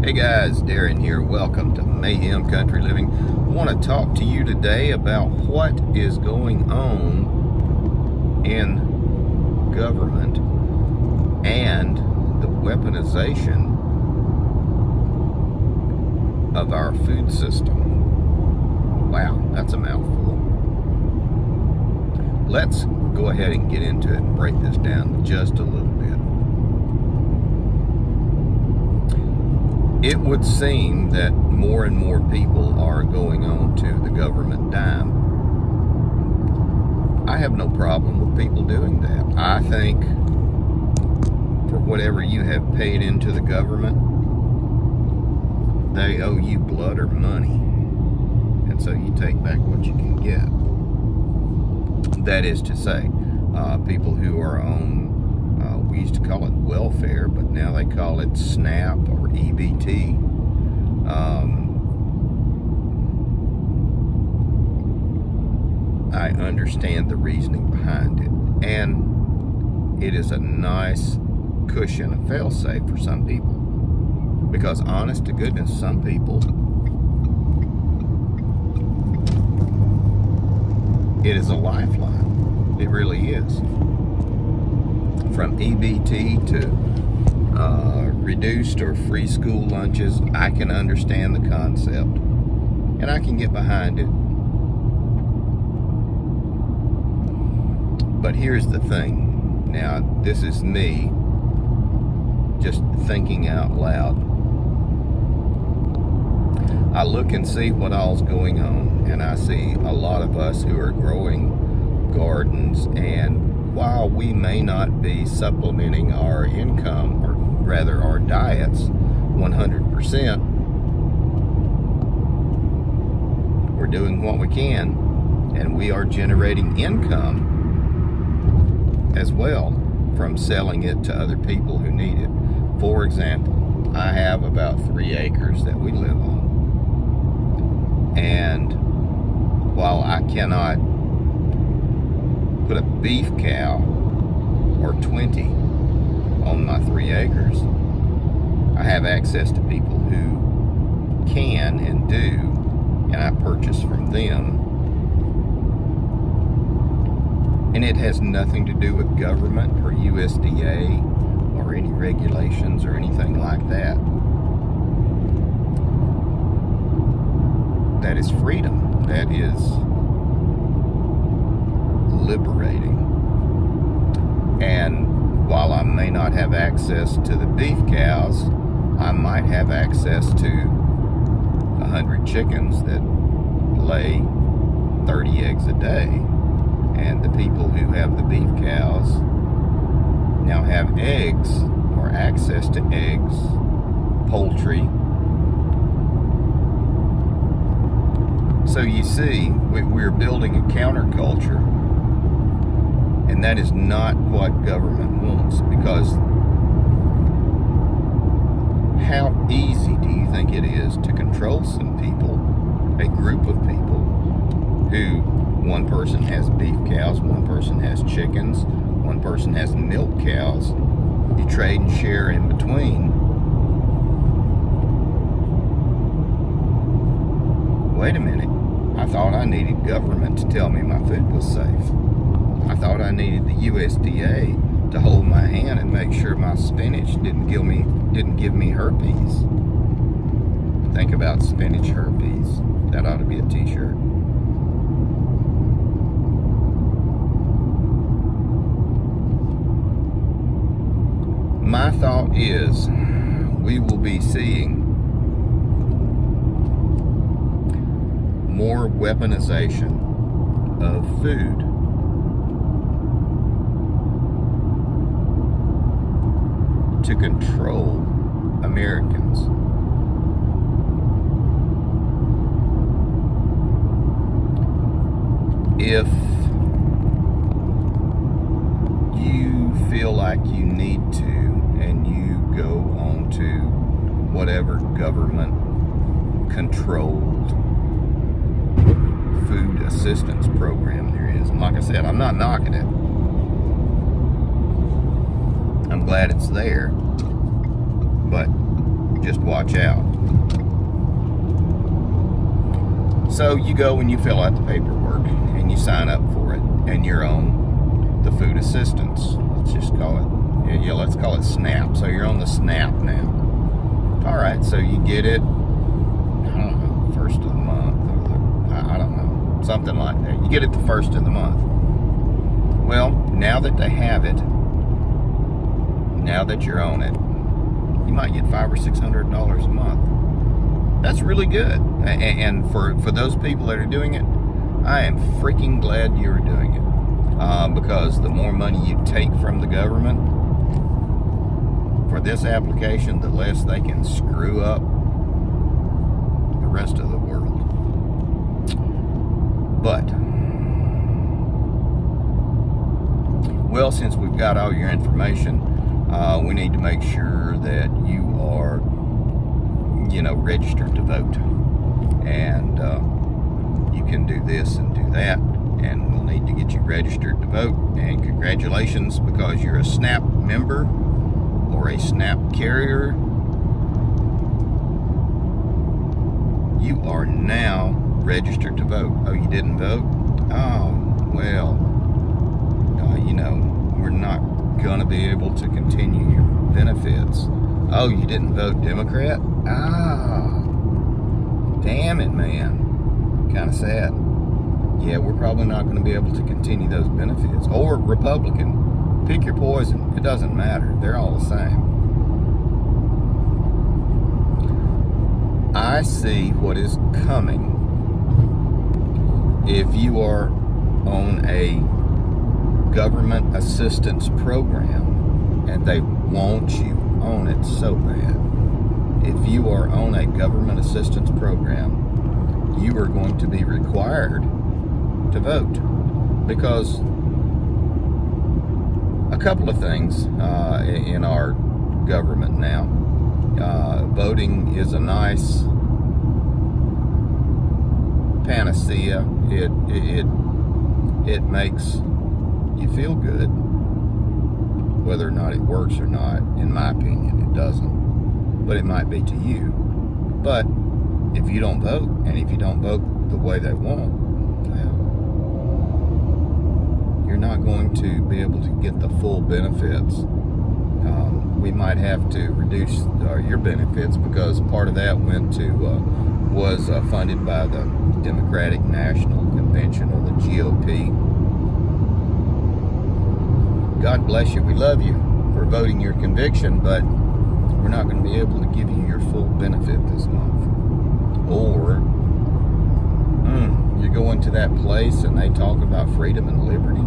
Hey guys, Darren here. Welcome to Mayhem Country Living. I want to talk to you today about what is going on in government and the weaponization of our food system. Wow, that's a mouthful. Let's go ahead and get into it and break this down just a little bit. It would seem that more and more people are going on to the government dime. I have no problem with people doing that. I think for whatever you have paid into the government, they owe you blood or money. And so you take back what you can get. That is to say, people who are on we used to call it welfare, but now they call it SNAP or EBT. I understand the reasoning behind it, and it is a nice cushion, a fail-safe for some people. Because honest to goodness, some people, it is a lifeline. It really is. From EBT to reduced or free school lunches, I can understand the concept and I can get behind it. But here's the thing. Now, this is me just thinking out loud. I look and see what all's going on, and I see a lot of us who are growing gardens, and while we may not be supplementing our income, or rather our diets, 100%, we're doing what we can, and we are generating income as well from selling it to other people who need it. For example, I have about 3 acres that we live on, and while I cannot put a beef cow or 20 on my 3 acres, I have access to people who can and do, and I purchase from them. And it has nothing to do with government or USDA or any regulations or anything like that. That is freedom. That is liberating. And while I may not have access to the beef cows, I might have access to 100 chickens that lay 30 eggs a day. And the people who have the beef cows now have eggs or access to eggs, poultry. So you see, we're building a counterculture, and that is not what government wants, because how easy do you think it is to control some people, a group of people, who one person has beef cows, one person has chickens, one person has milk cows. You trade and share in between. Wait a minute. I thought I needed government to tell me my food was safe. I thought I needed the USDA to hold my hand and make sure my spinach didn't give me herpes. Think about spinach herpes. That ought to be a t-shirt. My thought is we will be seeing more weaponization of food. To control Americans. If you feel like you need to, and you go on to whatever government controlled food assistance program there is, and like I said, I'm not knocking it. I'm glad it's there. But just watch out. So you go and you fill out the paperwork and you sign up for it, and you're on the food assistance. Let's just call it, let's call it SNAP. So you're on the SNAP now. All right, so you get it, I don't know, first of the month, or I don't know, something like that. You get it the first of the month. Well, now that they have it, now that you're on it, you might get $500 or $600 a month. That's really good. And for those people that are doing it, I am freaking glad you're doing it. Because the more money you take from the government for this application, the less they can screw up the rest of the world. But, well, since we've got all your information, we need to make sure that you are, registered to vote. And you can do this and do that, and we'll need to get you registered to vote. And congratulations, because you're a SNAP member or a SNAP carrier. You are now registered to vote. Oh, you didn't vote? Oh, well, we're not going to be able to continue your benefits. Oh, you didn't vote Democrat? Ah, damn it, man. Kind of sad. Yeah, we're probably not going to be able to continue those benefits. Or Republican. Pick your poison. It doesn't matter. They're all the same. I see what is coming if you are on a government assistance program, and they want you on it so bad. If you are on a government assistance program, you are going to be required to vote, because a couple of things in our government now. Voting is a nice panacea. It makes you feel good. Whether or not it works or not, in my opinion, it doesn't. But it might be to you. But if you don't vote, and if you don't vote the way they want, well, you're not going to be able to get the full benefits. We might have to reduce your benefits, because part of that was funded by the Democratic National Convention, or the GOP. God bless you. We love you for voting your conviction, but we're not going to be able to give you your full benefit this month. Or you go into that place and they talk about freedom and liberty.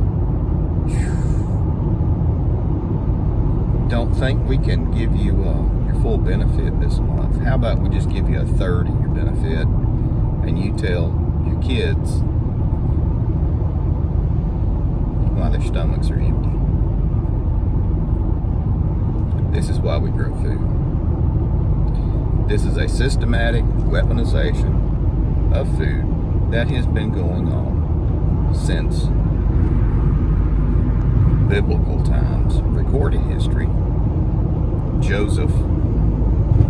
Don't think we can give you your full benefit this month. How about we just give you a third of your benefit, and you tell your kids why their stomachs are empty. This is why we grow food. This is a systematic weaponization of food that has been going on since biblical times, recorded history. Joseph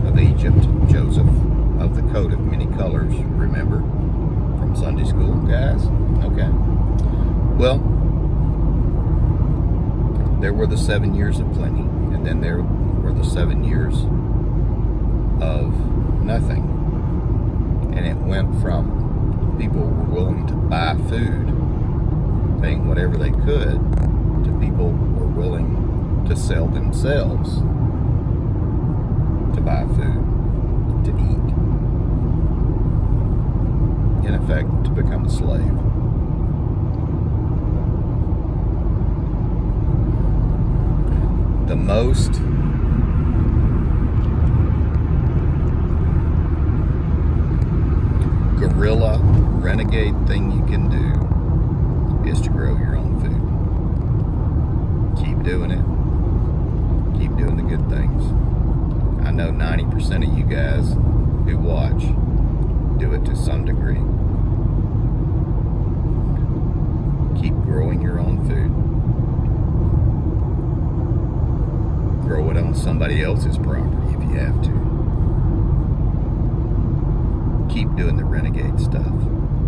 of Egypt, Joseph of the coat of many colors, remember? From Sunday school, guys? Okay. Well, there were the 7 years of plenty, and then there were the 7 years of nothing. And it went from people were willing to buy food, paying whatever they could, to people were willing to sell themselves to buy food, to eat. In effect, to become a slave. The most guerrilla, renegade thing you can do is to grow your own food. Keep doing it. Keep doing the good things. I know 90% of you guys who watch do it to some degree. Keep growing your own food. Grow it on somebody else's property if you have to. keep doing the renegade stuff.